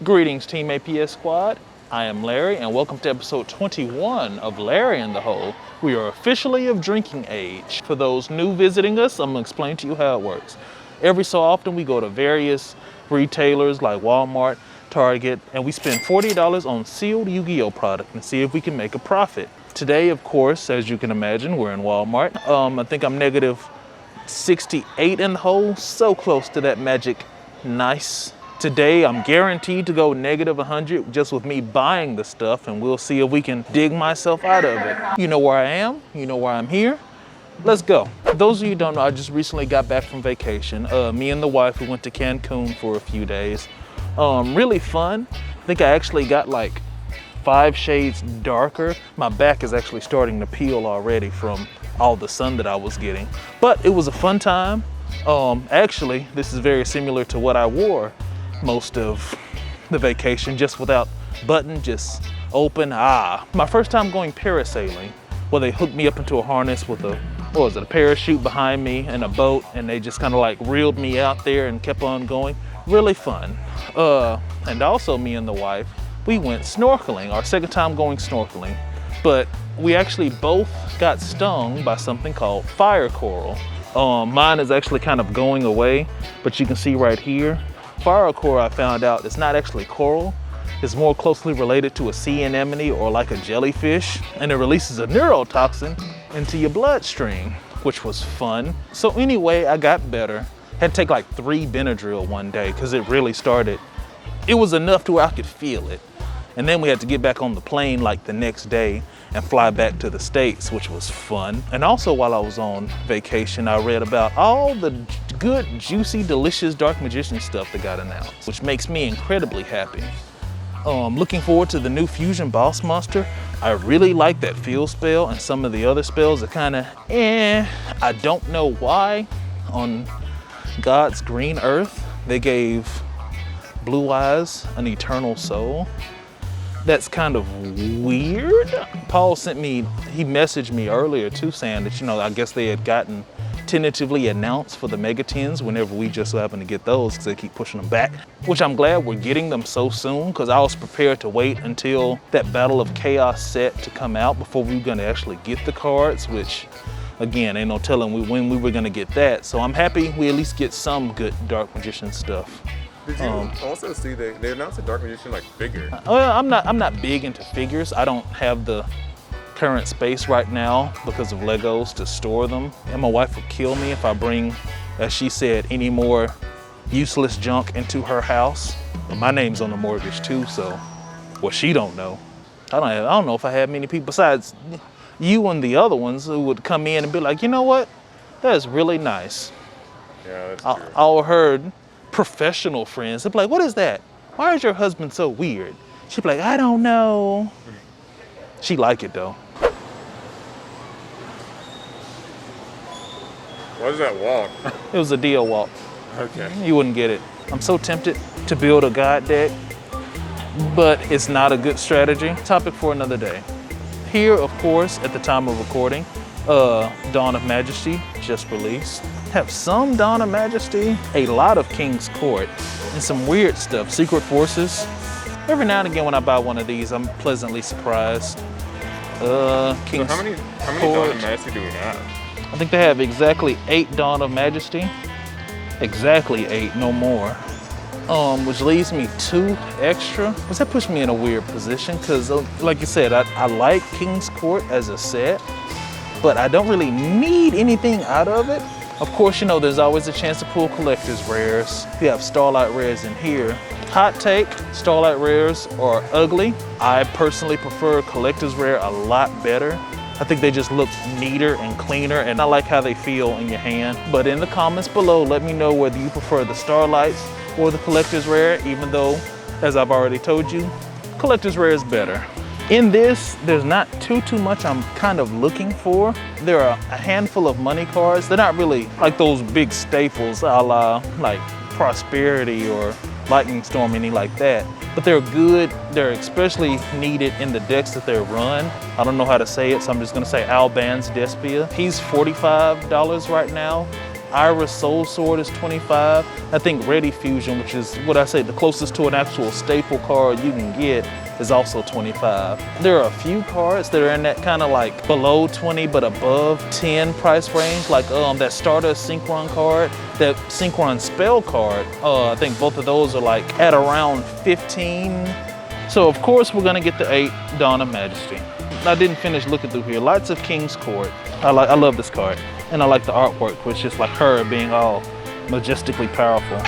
Greetings, Team APS Squad. I am Larry, and welcome to episode 21 of Larry in the Hole. We are officially of drinking age. For those new visiting us, I'm gonna explain to you how it works. Every so often, we go to various retailers like Walmart, Target, and we spend $40 on sealed Yu-Gi-Oh product and see if we can make a profit. Today, of course, as you can imagine, we're in Walmart. I think I'm negative 68 in the hole, so close to that magic nice. Today, I'm guaranteed to go negative 100 just with me buying the stuff, and we'll see if we can dig myself out of it. You know where I am, you know why I'm here. Let's go. For those of you who don't know, I just recently got back from vacation. Me and the wife, we went to Cancun for a few days. Really fun. I think I actually got like 5 shades darker. My back is actually starting to peel already from all the sun that I was getting. But it was a fun time. Actually, this is very similar to what I wore most of the vacation, just without button, just open. My first time going parasailing, well, they hooked me up into a harness with a parachute behind me and a boat, and they just kind of like reeled me out there and kept on going. Really fun. And also me and the wife, we went snorkeling, our second time going snorkeling, but we actually both got stung by something called fire coral. Mine is actually kind of going away, but you can see right here, fire coral, I found out, it's not actually coral. It's more closely related to a sea anemone or like a jellyfish, and it releases a neurotoxin into your bloodstream, which was fun. So anyway, I got better. Had to take like 3 Benadryl one day because it really started. It was enough to where I could feel it. And then we had to get back on the plane like the next day and fly back to the States, which was fun. And also while I was on vacation, I read about all the good, juicy, delicious Dark Magician stuff that got announced, which makes me incredibly happy. Looking forward to the new Fusion Boss Monster. I really like that field spell, and some of the other spells are kind of I don't know why on God's green earth they gave Blue Eyes an eternal soul. That's kind of weird. Paul he messaged me earlier too, saying that, I guess they had gotten tentatively announced for the Mega 10s whenever we just so happen to get those because they keep pushing them back, which I'm glad we're getting them so soon because I was prepared to wait until that Battle of Chaos set to come out before we were gonna actually get the cards, which again, ain't no telling when we were gonna get that. So I'm happy we at least get some good Dark Magician stuff. Did you also see they announced a Dark Magician like figure? I'm not big into figures. I don't have the current space right now because of Legos to store them. And my wife would kill me if I bring, as she said, any more useless junk into her house. But my name's on the mortgage too, so well, she don't know. I don't know if I have many people besides you and the other ones who would come in and be like, you know what? That's really nice. Yeah, that's true. I heard professional friends, they'd be like, what is that? Why is your husband so weird? She'd be like, I don't know. She like it though. What is that walk? It was a deal walk. Okay. You wouldn't get it. I'm so tempted to build a god deck, but it's not a good strategy. Topic for another day. Here, of course, at the time of recording, Dawn of Majesty just released. Have some Dawn of Majesty, a lot of King's Court, and some weird stuff, Secret Forces. Every now and again when I buy one of these, I'm pleasantly surprised. King's So how many Court. Dawn of Majesty do we have? I think they have exactly 8 Dawn of Majesty. Exactly 8, no more. Which leaves me 2 extra. Does that push me in a weird position? Because like you said, I like King's Court as a set, but I don't really need anything out of it. Of course, there's always a chance to pull collector's rares. You have Starlight rares in here. Hot take, Starlight rares are ugly. I personally prefer collector's rare a lot better. I think they just look neater and cleaner, and I like how they feel in your hand. But in the comments below, let me know whether you prefer the Starlights or the collector's rare, even though, as I've already told you, collector's rare is better. In this, there's not too much I'm kind of looking for. There are a handful of money cards. They're not really like those big staples a la like Prosperity or Lightning Storm, anything like that. But they're good. They're especially needed in the decks that they're run. I don't know how to say it, so I'm just gonna say Alban's Despia. He's $45 right now. Iris Soul Sword is 25. I think Ready Fusion, which is what I say the closest to an actual staple card you can get, is also 25. There are a few cards that are in that kind of like below 20 but above 10 price range, like that Stardust Synchron card, that Synchron Spell card. I think both of those are like at around 15. So of course we're gonna get the 8 Dawn of Majesty. I didn't finish looking through here. Lights of King's Court. I love this card. And I like the artwork, which is just like her being all majestically powerful.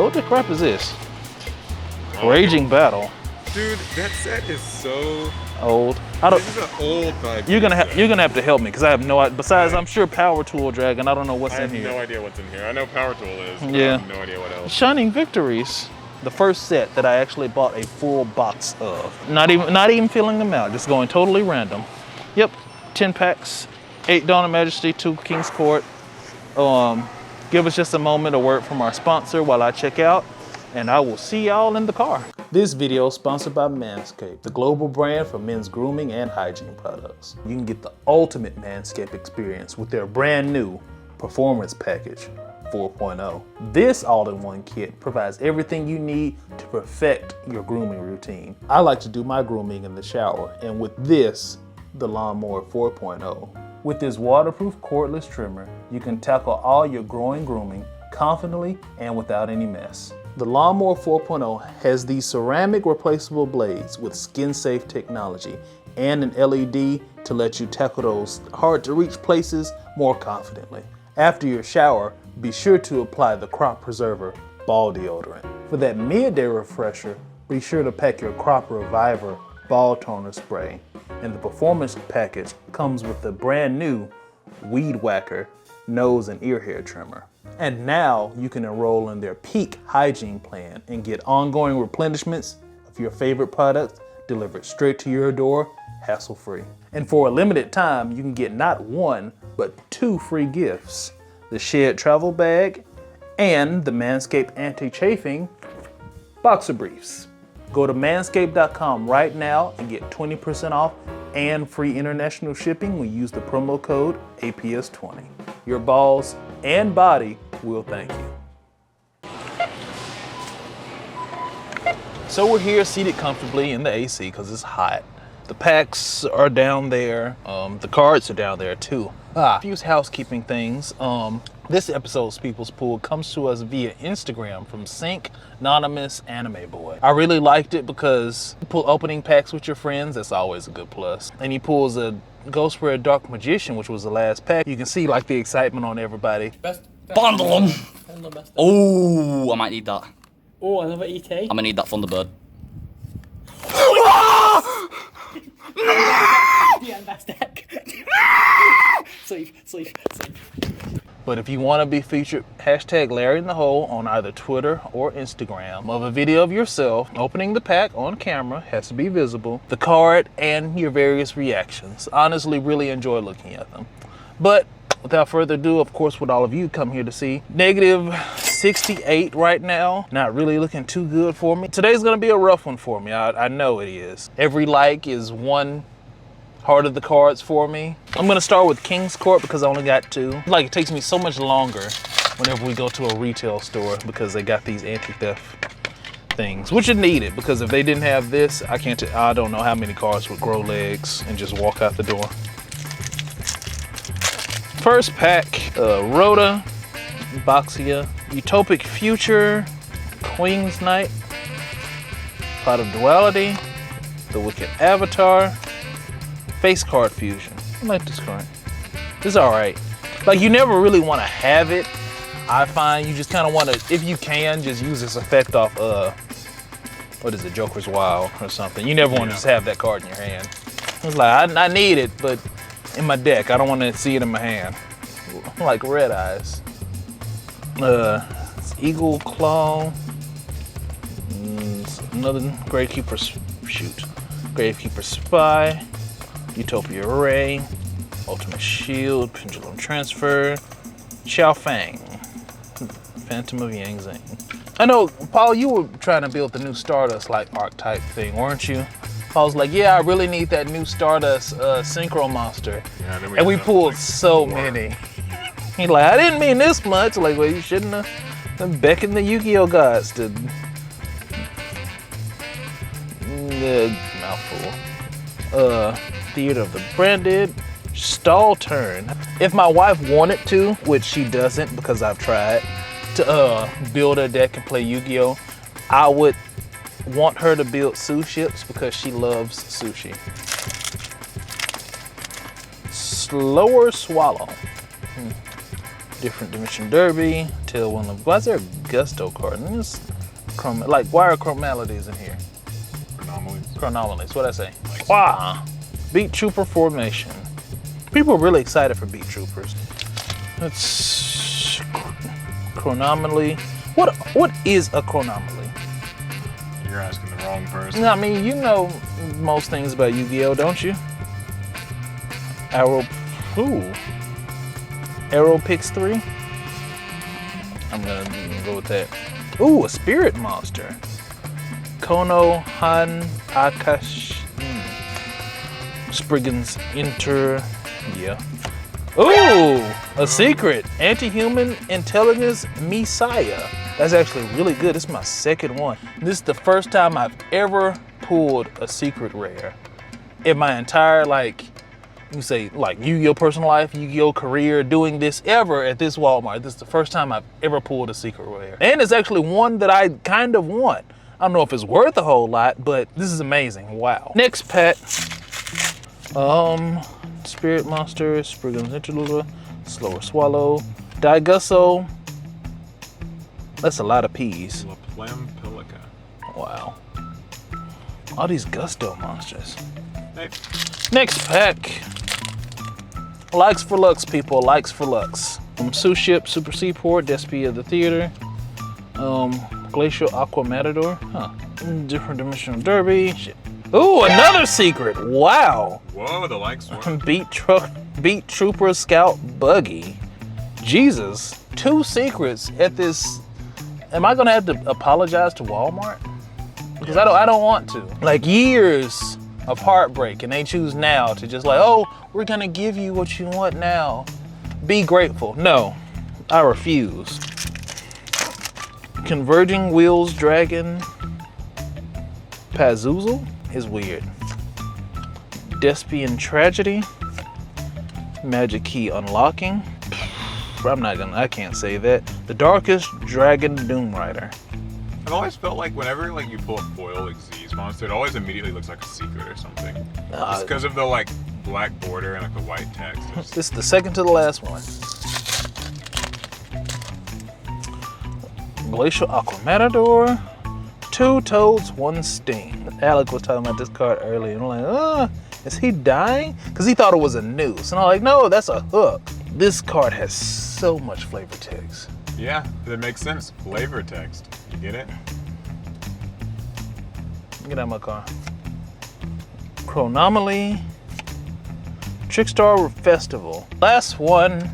What the crap is this? Raging Battle. Dude, that set is so old. This is an old type. You're gonna have to help me because I have no idea. Besides, I'm sure Power Tool Dragon. I don't know what's in here. I have no idea what's in here. I know Power Tool is. But Yeah. I have no idea what else. Shining Victories. The first set that I actually bought a full box of. Not even filling them out, just going totally random. Yep, 10 packs, 8 Dawn of Majesty, 2 King's Court. Give us just a moment, a word from our sponsor while I check out, and I will see y'all in the car. This video is sponsored by Manscaped, the global brand for men's grooming and hygiene products. You can get the ultimate Manscaped experience with their brand new Performance Package 4.0. This all-in-one kit provides everything you need to perfect your grooming routine. I like to do my grooming in the shower, and with this, the Lawnmower 4.0. With this waterproof cordless trimmer, you can tackle all your growing grooming confidently and without any mess. The Lawnmower 4.0 has these ceramic replaceable blades with skin-safe technology and an LED to let you tackle those hard-to-reach places more confidently. After your shower, be sure to apply the Crop Preserver Ball Deodorant. For that midday refresher, be sure to pack your Crop Reviver Ball Toner Spray. And the Performance Package comes with the brand new Weed Whacker Nose and Ear Hair Trimmer. And now you can enroll in their Peak Hygiene Plan and get ongoing replenishments of your favorite products delivered straight to your door, hassle-free. And for a limited time, you can get not 1, but 2 free gifts. The Shed Travel Bag and the Manscaped Anti-Chafing Boxer Briefs. Go to manscaped.com right now and get 20% off and free international shipping when you use the promo code APS20. Your balls and body will thank you. So we're here seated comfortably in the AC because it's hot. The packs are down there. The cards are down there too. A few housekeeping things. This episode's People's Pool comes to us via Instagram from Sync Anonymous Anime Boy. I really liked it because you pull opening packs with your friends, that's always a good plus. And he pulls a Ghost Rare Dark Magician, which was the last pack. You can see like the excitement on everybody. Bundle them! Oh, I might need that. Oh, another ET? I'm gonna need that Thunderbird. Yeah, that's deck. Sleep. But if you want to be featured, hashtag Larry in the Hole on either Twitter or Instagram of a video of yourself opening the pack on camera, has to be visible, the card, and your various reactions. Honestly, really enjoy looking at them. But without further ado, of course, what all of you come here to see, negative 68 right now. Not really looking too good for me. Today's gonna be a rough one for me. I know it is. Every like is one heart of the cards for me. I'm gonna start with King's Court because I only got 2. Like, it takes me so much longer whenever we go to a retail store because they got these anti-theft things, which are needed because if they didn't have this, I don't know how many cards would grow legs and just walk out the door. First pack, Rhoda, Boxia, Utopic Future, Queen's Knight, Pot of Duality, The Wicked Avatar, Face Card Fusion. I like this card. This is alright. Like, you never really want to have it. I find you just kind of want to, if you can, just use this effect off, what is it, Joker's Wild or something. You never want to just have that card in your hand. It's like, I need it, but in my deck, I don't want to see it in my hand. Like Red Eyes. Eagle Claw. Another Gravekeeper, Gravekeeper Spy. Utopia Ray, Ultimate Shield, Pendulum Transfer, Xiao Fang, Phantom of Yang Zing. I know, Paul, you were trying to build the new Stardust like archetype thing, weren't you? I was like, yeah, I really need that new Stardust Synchro Monster. Yeah, and we pulled so many. He's like, I didn't mean this much. Like, well, you shouldn't have beckoned the Yu-Gi-Oh gods to. Mouthful. Theater of the Branded. Stall turn. If my wife wanted to, which she doesn't because I've tried, to build a deck and play Yu-Gi-Oh, I would want her to build Sue ships because she loves sushi. Slower Swallow. Different Dimension Derby. Tail one of. Why is there a Gusto card? And this like, why are chromalities in here? Chronomalies. What'd I say? Wow. Beat Trooper formation. People are really excited for Beat Troopers. Let's chronomaly. What is a chronomaly? You're asking the wrong person. No, I mean, you know most things about Yu-Gi-Oh, don't you? Arrow picks 3. I'm gonna go with that. Ooh, a spirit monster. Kono Han Akash. Spriggan's Inter. Yeah. Ooh, a secret. Anti-human intelligence Messiah. That's actually really good. This is my second one. This is the first time I've ever pulled a secret rare in my entire, like, you say, like, Yu-Gi-Oh personal life, Yu-Gi-Oh career, doing this ever at this Walmart. This is the first time I've ever pulled a secret rare. And it's actually one that I kind of want. I don't know if it's worth a whole lot, but this is amazing. Wow. Next pack. Spirit Monster, Spriggan's Interlude, Slower Swallow, Daigusso. That's a lot of P's. Wow. All these Gusto monsters. Hey. Next pack. Likes for Lux, people. Likes for Lux. Sue Ship, Super Seaport, Despia of the Theater. Glacial Aqua Matador. Huh. Different Dimensional Derby. Shit. Ooh, another secret. Wow. Whoa, the likes were. Beat Trooper Scout Buggy. Jesus. 2 secrets at this. Am I gonna have to apologize to Walmart? Because I don't want to. Like, years of heartbreak, and they choose now to just like, oh, we're gonna give you what you want now. Be grateful. No, I refuse. Converging Wheels Dragon Pazuzu is weird. Despian Tragedy. Magic Key Unlocking. I can't say that. The Darkest Dragon Doom Rider. I've always felt like whenever like you pull a foil like Z's monster, it always immediately looks like a secret or something. Just because of the like black border and like the white text. This is the second to the last one. Glacial Aqua Matador. 2 Toads, 1 Sting. Alec was talking about this card earlier, and I'm like, is he dying? Because he thought it was a noose. And I'm like, no, that's a hook. This card has so much flavor text. Yeah, that makes sense. Flavor text. You get it? Get out of my car. Chronomaly. Trickstar Festival. Last one.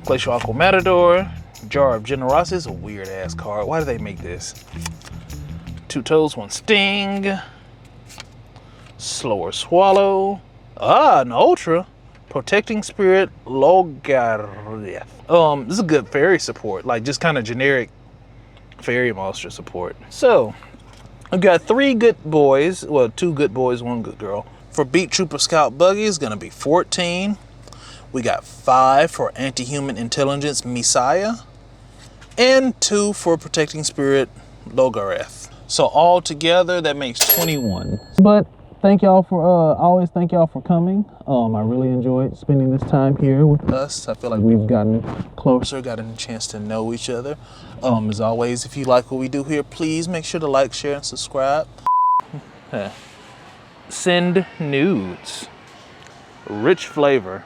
Glacial Aqua Matador. Jar of Generosity is a weird ass card. Why do they make this? 2 Toads, 1 Sting. Slower Swallow. An Ultra. Protecting Spirit Logarith. This is a good fairy support, like just kind of generic fairy monster support. So, I've got 3 good boys, well, 2 good boys, 1 good girl. For Beat Trooper Scout Buggy is gonna be 14. We got 5 for Anti-Human Intelligence Messiah, and 2 for Protecting Spirit Logarith. So all together, that makes 21. But thank y'all for, always thank y'all for coming. I really enjoyed spending this time here with us. I feel like we've gotten closer, gotten a chance to know each other. As always, if you like what we do here, please make sure to like, share, and subscribe. Send nudes. Rich flavor.